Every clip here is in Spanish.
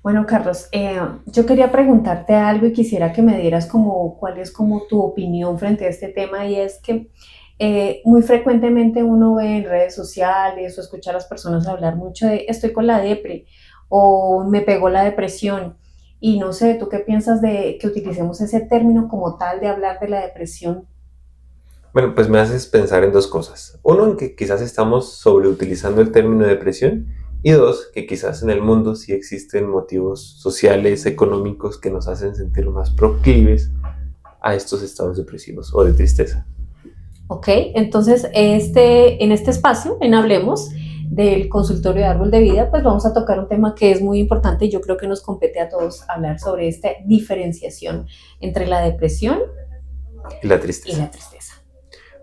Bueno, Carlos, yo quería preguntarte algo y quisiera que me dieras como cuál es como tu opinión frente a este tema y es que muy frecuentemente uno ve en redes sociales o escucha a las personas hablar mucho de estoy con la depre o me pegó la depresión y no sé, ¿tú qué piensas de que utilicemos ese término como tal de hablar de la depresión? Bueno, pues me haces pensar en dos cosas. Uno, en que quizás estamos sobreutilizando el término depresión. Y dos, que quizás en el mundo sí existen motivos sociales, económicos, que nos hacen sentir más proclives a estos estados depresivos o de tristeza. Ok, entonces en este espacio, en Hablemos del consultorio de árbol de vida, pues vamos a tocar un tema que es muy importante y yo creo que nos compete a todos hablar sobre esta diferenciación entre la depresión Y la y tristeza. la tristeza.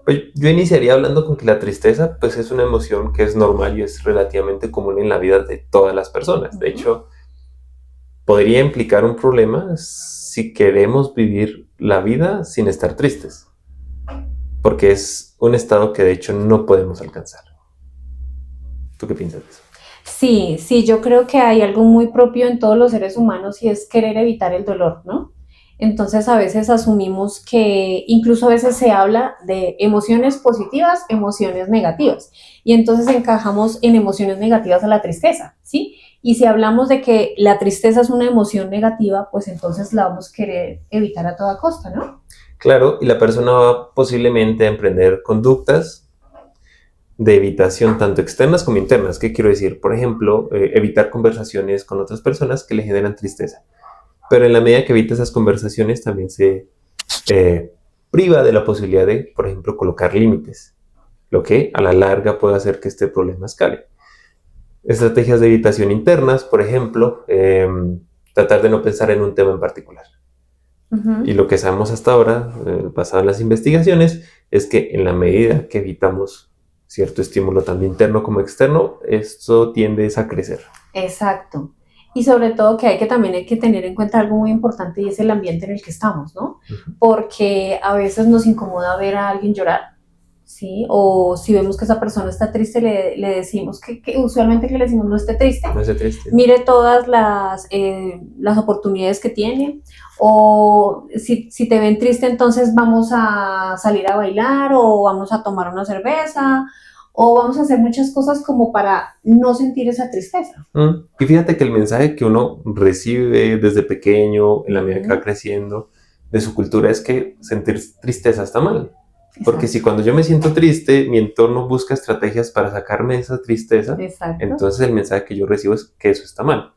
Pues yo iniciaría hablando con que la tristeza pues es una emoción que es normal y es relativamente común en la vida de todas las personas. De Ujú. hecho, podría implicar un problema si queremos vivir la vida sin estar tristes, porque es un estado que de hecho no podemos alcanzar. ¿Tú qué piensas de eso? Sí, sí, yo creo que hay algo muy propio en todos los seres humanos y es querer evitar el dolor, ¿no? Entonces a veces asumimos que incluso a veces se habla de emociones positivas, emociones negativas, y entonces encajamos en emociones negativas a la tristeza, ¿sí? Y si hablamos de que la tristeza es una emoción negativa, pues entonces la vamos a querer evitar a toda costa, ¿no? Claro, y la persona va posiblemente a emprender conductas de evitación tanto externas como internas. ¿Qué quiero decir? Por ejemplo, evitar conversaciones con otras personas que le generan tristeza. Pero en la medida que evita esas conversaciones también se eh, priva de la posibilidad de, por ejemplo, colocar límites, lo que a la larga puede hacer que este problema escale. Estrategias de evitación internas, por ejemplo, tratar de no pensar en un tema en particular. Y Uh-huh. lo que sabemos hasta ahora, basado en las investigaciones, es que en la medida que evitamos cierto estímulo tanto interno como externo, esto tiende a crecer. Exacto. Y sobre todo que también hay que tener en cuenta algo muy importante y es el ambiente en el que estamos, ¿no? Uh-huh. Porque a veces nos incomoda ver a alguien llorar, ¿sí? O si vemos que esa persona está triste, le decimos que usualmente que le decimos no esté triste, No es triste. mire todas las oportunidades que tiene, o si te ven triste, entonces vamos a salir a bailar o vamos a tomar una cerveza o vamos a hacer muchas cosas como para no sentir esa tristeza. Y fíjate que el mensaje que uno recibe desde pequeño, en la medida que va Uh-huh. creciendo, de su cultura es que sentir tristeza está mal. Porque si Exacto, cuando yo me siento triste, mi entorno busca estrategias para sacarme de esa tristeza, exacto. entonces el mensaje que yo recibo es que eso está mal.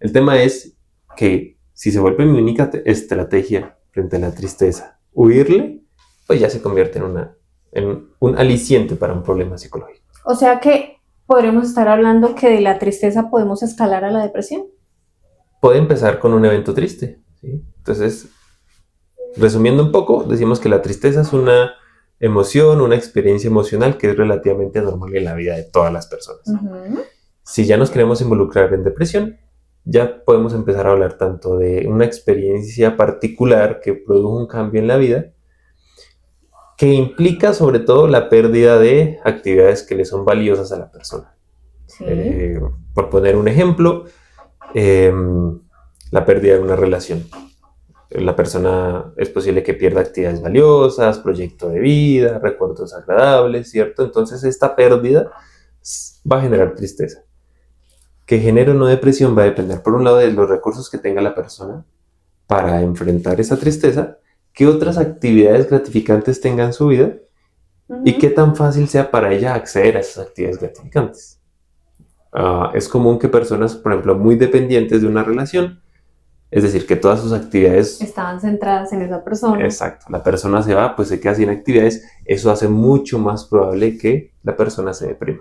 El tema es que si se vuelve mi única estrategia frente a la tristeza, huirle, pues ya se convierte en un aliciente para un problema psicológico. O sea que podremos estar hablando que de la tristeza podemos escalar a la depresión. Puede empezar con un evento triste, ¿sí? Entonces, resumiendo un poco, decimos que la tristeza es una emoción, una experiencia emocional que es relativamente normal en la vida de todas las personas. Uh-huh. Si ya nos queremos involucrar en depresión, ya podemos empezar a hablar tanto de una experiencia particular que produjo un cambio en la vida, que implica sobre todo la pérdida de actividades que le son valiosas a la persona. Sí. Eh, por poner un ejemplo, eh, la pérdida de una relación. La persona es posible que pierda actividades valiosas, proyecto de vida, recuerdos agradables, ¿cierto? Entonces esta pérdida va a generar tristeza. Que genere o no depresión va a depender, por un lado, de los recursos que tenga la persona para enfrentar esa tristeza, qué otras actividades gratificantes tenga en su vida y qué Uh-huh. tan fácil sea para ella acceder a esas actividades gratificantes. Es común que personas, por ejemplo, muy dependientes de una relación, es decir, que todas sus actividades, Estaban centradas en esa persona. exacto, la persona se va, pues se queda sin actividades, eso hace mucho más probable que la persona se deprima.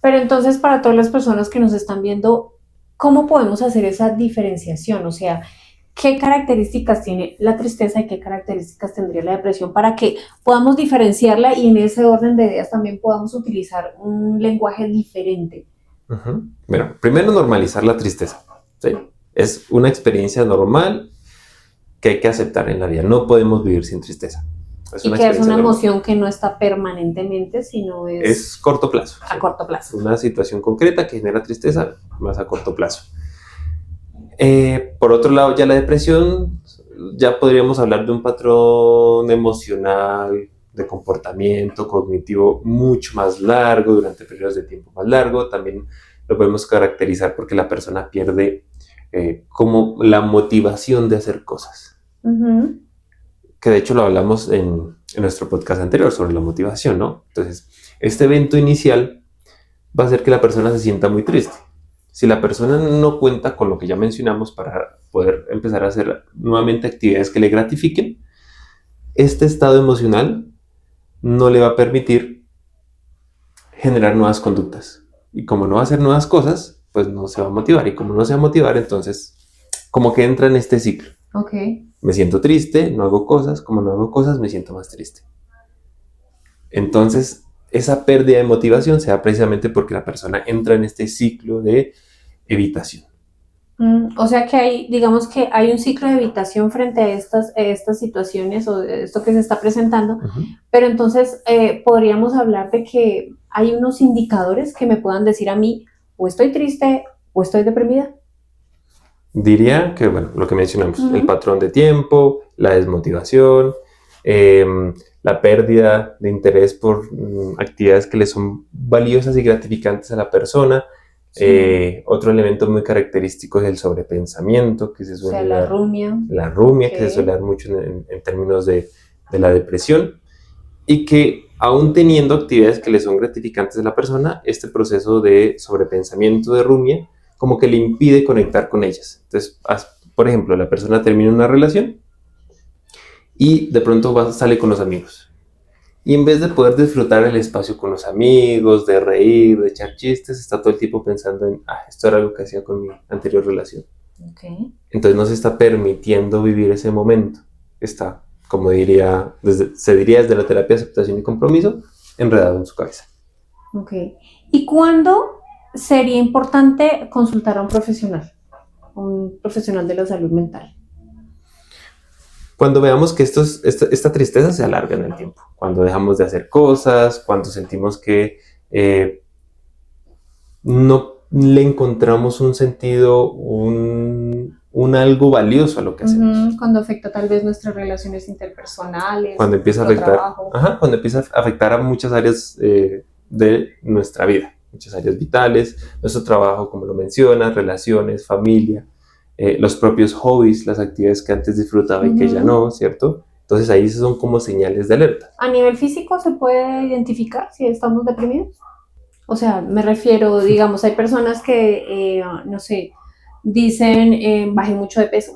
Pero entonces, para todas las personas que nos están viendo, ¿cómo podemos hacer esa diferenciación? O sea, ¿qué características tiene la tristeza y qué características tendría la depresión para que podamos diferenciarla y en ese orden de ideas también podamos utilizar un lenguaje diferente? Uh-huh. Bueno, primero normalizar la tristeza, ¿sí? Es una experiencia normal que hay que aceptar en la vida. No podemos vivir sin tristeza. Es Y una que es experiencia una normal. emoción que no está permanentemente, sino Es es corto plazo, a ¿sí? corto plazo. Una situación concreta que genera tristeza más a corto plazo. Por otro lado, ya la depresión, ya podríamos hablar de un patrón emocional, de comportamiento cognitivo mucho más largo, durante periodos de tiempo más largo. También lo podemos caracterizar porque la persona pierde como la motivación de hacer cosas. Ujú. Que de hecho lo hablamos en nuestro podcast anterior sobre la motivación, ¿no? Entonces, este evento inicial va a hacer que la persona se sienta muy triste. Si la persona no cuenta con lo que ya mencionamos para poder empezar a hacer nuevamente actividades que le gratifiquen, este estado emocional no le va a permitir generar nuevas conductas. Y como no va a hacer nuevas cosas, pues no se va a motivar. Y como no se va a motivar, entonces como que entra en este ciclo. Ok. Me siento triste, no hago cosas, como no hago cosas, me siento más triste. Entonces, esa pérdida de motivación se da precisamente porque la persona entra en este ciclo de evitación. O sea que hay, digamos que hay un ciclo de evitación frente a estas situaciones o de esto que se está presentando, pero entonces podríamos hablar de que hay unos indicadores que me puedan decir a mí, o estoy triste o estoy deprimida. Diría que, bueno, lo que mencionamos, el Ujú. patrón de tiempo, la desmotivación, la pérdida de interés por actividades que le son valiosas y gratificantes a la persona. Sí, Otro elemento muy característico es el sobrepensamiento, que se o sea, suele la dar, rumia. la rumia, que se suele Ok. dar mucho en términos de la depresión, y que aún teniendo actividades que le son gratificantes a la persona, este proceso de sobrepensamiento, de rumia, como que le impide conectar con ellas. Entonces, por ejemplo, la persona termina una relación y de pronto sale con los amigos. Y en vez de poder disfrutar el espacio con los amigos, de reír, de echar chistes, está todo el tiempo pensando en, esto era algo que hacía con mi anterior relación. Ok. Entonces no se está permitiendo vivir ese momento. Está, como se diría desde la terapia de aceptación y compromiso, enredado en su cabeza. Ok. ¿Y cuándo sería importante consultar a un profesional de la salud mental? Cuando veamos que esta tristeza se alarga en el tiempo, cuando dejamos de hacer cosas, cuando sentimos que no le encontramos un sentido, un algo valioso a lo que hacemos. Cuando afecta tal vez nuestras relaciones interpersonales, Cuando empieza a nuestro afectar, trabajo. cuando empieza a afectar a muchas áreas de nuestra vida, muchas áreas vitales, nuestro trabajo, como lo mencionas, relaciones, familia, los propios hobbies, las actividades que antes disfrutaba y que ya no, ¿cierto? Entonces ahí son como señales de alerta. ¿A nivel físico se puede identificar si estamos deprimidos? O sea, me refiero, digamos, hay personas que, no sé, dicen bajé mucho de peso.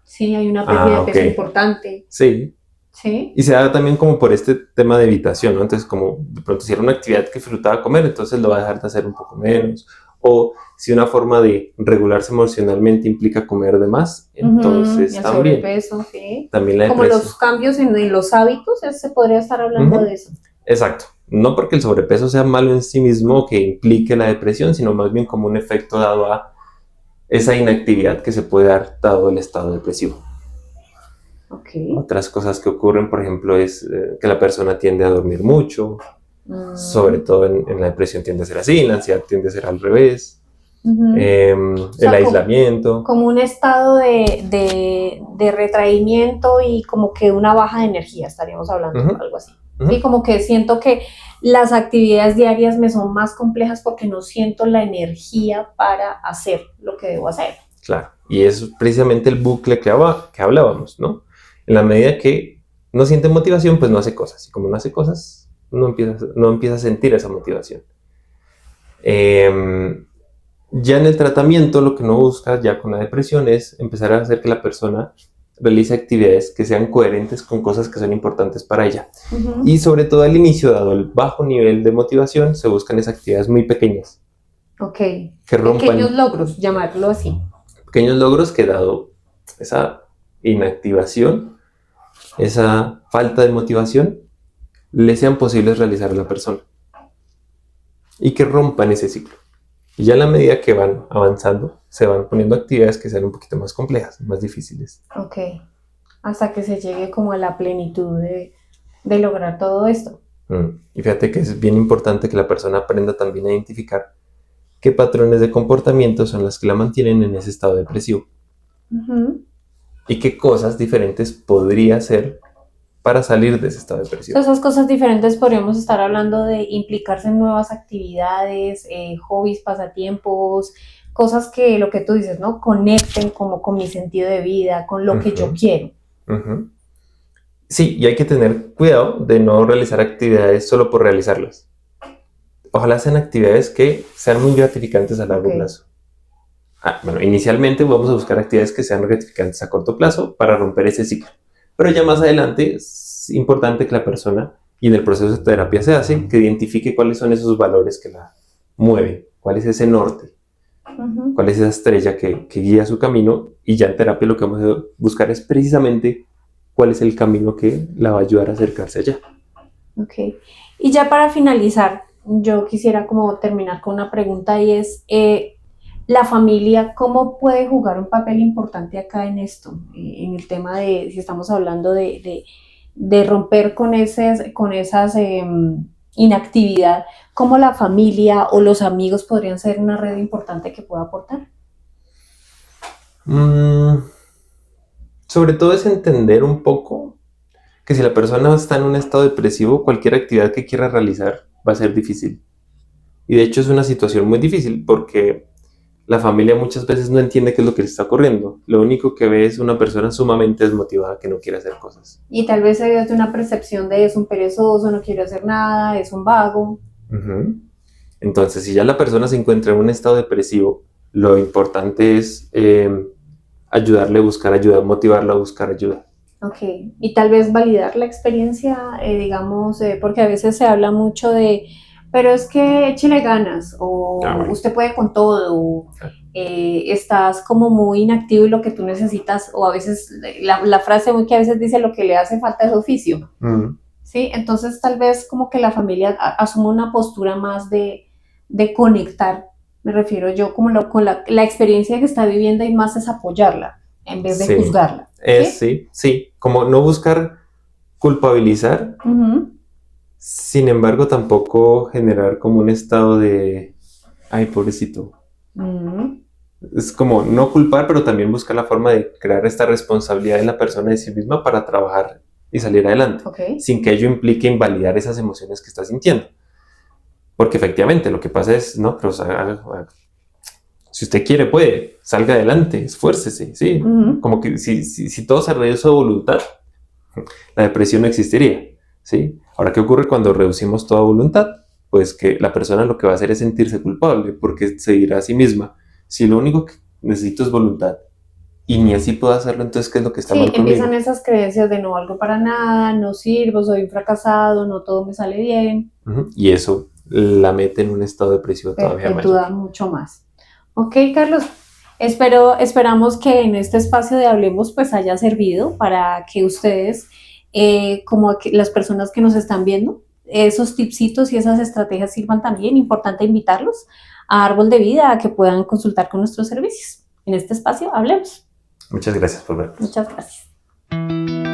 Sí, hay una pérdida de Ok. peso importante. Sí. Sí. Y se da también como por este tema de evitación, ¿no? Entonces, como de pronto si era una actividad que disfrutaba comer, entonces lo va a dejar de hacer un poco menos. O si una forma de regularse emocionalmente implica comer de más, entonces El también. sobrepeso, sí. También la Como depresión. los cambios en los hábitos, se podría estar hablando de eso. Exacto. No porque el sobrepeso sea malo en sí mismo que implique la depresión, sino más bien como un efecto dado a esa inactividad que se puede dar dado el estado depresivo. Okay. Otras cosas que ocurren, por ejemplo, es que la persona tiende a dormir mucho, sobre todo en la depresión tiende a ser así, en la ansiedad tiende a ser al revés. El aislamiento. Como un estado de retraimiento y como que una baja de energía, estaríamos hablando, algo así. Sí, como que siento que las actividades diarias me son más complejas porque no siento la energía para hacer lo que debo hacer. Claro, y es precisamente el bucle que hablábamos, ¿no? En la medida que no siente motivación, pues no hace cosas. Y como no hace cosas, no empieza a sentir esa motivación. Ya en el tratamiento, lo que uno busca ya con la depresión es empezar a hacer que la persona realice actividades que sean coherentes con cosas que son importantes para ella. Y sobre todo al inicio, dado el bajo nivel de motivación, se buscan esas actividades muy pequeñas. Ok. Que rompan, pequeños logros, llamarlo así. Pequeños logros que dado esa inactivación, esa falta de motivación, le sean posibles realizar a la persona. Y que rompan ese ciclo. Y ya a la medida que van avanzando, se van poniendo actividades que sean un poquito más complejas, más difíciles. Ok. Hasta que se llegue como a la plenitud de lograr todo esto. Y fíjate que es bien importante que la persona aprenda también a identificar qué patrones de comportamiento son los que la mantienen en ese estado depresivo. Ujú. y qué cosas diferentes podría hacer para salir de ese estado de depresión. Esas cosas diferentes podríamos estar hablando de implicarse en nuevas actividades, hobbies, pasatiempos, cosas que lo que tú dices, ¿no? Conecten como con mi sentido de vida, con lo que yo Ujú, quiero. ujú. Sí, y hay que tener cuidado de no realizar actividades solo por realizarlas. Ojalá sean actividades que sean muy gratificantes a largo Ok. plazo. Bueno, inicialmente vamos a buscar actividades que sean gratificantes a corto plazo para romper ese ciclo. Pero ya más adelante es importante que la persona, y en el proceso de terapia se hace, que identifique cuáles son esos valores que la mueven, cuál es ese norte, Ujú. cuál es esa estrella que guía su camino, y ya en terapia lo que vamos a buscar es precisamente cuál es el camino que la va a ayudar a acercarse allá. Ok. Y ya para finalizar, yo quisiera como terminar con una pregunta y es, ¿la familia cómo puede jugar un papel importante acá en esto? En el tema de, si estamos hablando de romper con esas inactividad, ¿cómo la familia o los amigos podrían ser una red importante que pueda aportar? Mm, Sobre todo es entender un poco que si la persona está en un estado depresivo, cualquier actividad que quiera realizar va a ser difícil. Y de hecho es una situación muy difícil porque la familia muchas veces no entiende qué es lo que le está ocurriendo. Lo único que ve es una persona sumamente desmotivada que no quiere hacer cosas. Y tal vez se ve una percepción de es un perezoso, no quiere hacer nada, es un vago. Ujú. Entonces, si ya la persona se encuentra en un estado depresivo, lo importante es ayudarle a buscar ayuda, motivarla a buscar ayuda. Ok, y tal vez validar la experiencia, digamos, porque a veces se habla mucho de, pero es que échale ganas, o Bueno. usted puede con todo, o, estás como muy inactivo y lo que tú necesitas, o a veces la frase muy que a veces dice lo que le hace falta es oficio, Mm. ¿sí? Entonces tal vez como que la familia asuma una postura más de conectar, me refiero yo como con la experiencia que está viviendo y más es apoyarla en vez de Sí, juzgarla, ¿sí? sí, como no buscar culpabilizar, Ujú. sin embargo tampoco generar como un estado de, ay, pobrecito. Mm, Es como no culpar, pero también buscar la forma de crear esta responsabilidad en la persona de sí misma para trabajar y salir adelante, ok. sin que ello implique invalidar esas emociones que está sintiendo. Porque efectivamente lo que pasa es, no, pero si usted quiere, puede, salga adelante, esfuércese, ¿sí? Ujú. Como que si todo se reduce a voluntad, la depresión no existiría, ¿sí? Ahora, ¿qué ocurre cuando reducimos toda voluntad? Pues que la persona lo que va a hacer es sentirse culpable, porque se dirá a sí misma, si lo único que necesito es voluntad, y ni así puedo hacerlo, entonces, ¿qué es lo que está Sí, mal empiezan conmigo? esas creencias de no valgo para nada, no sirvo, soy un fracasado, no todo me sale bien, Y eso la mete en un estado depresivo todavía mayor. perpetúa mucho más. Ok, Carlos, esperamos que en este espacio de Hablemos pues haya servido para que ustedes, como que las personas que nos están viendo, esos tipsitos y esas estrategias sirvan también. Importante invitarlos a Árbol de Vida a que puedan consultar con nuestros servicios. En este espacio, Hablemos. Muchas gracias por vernos. Muchas gracias.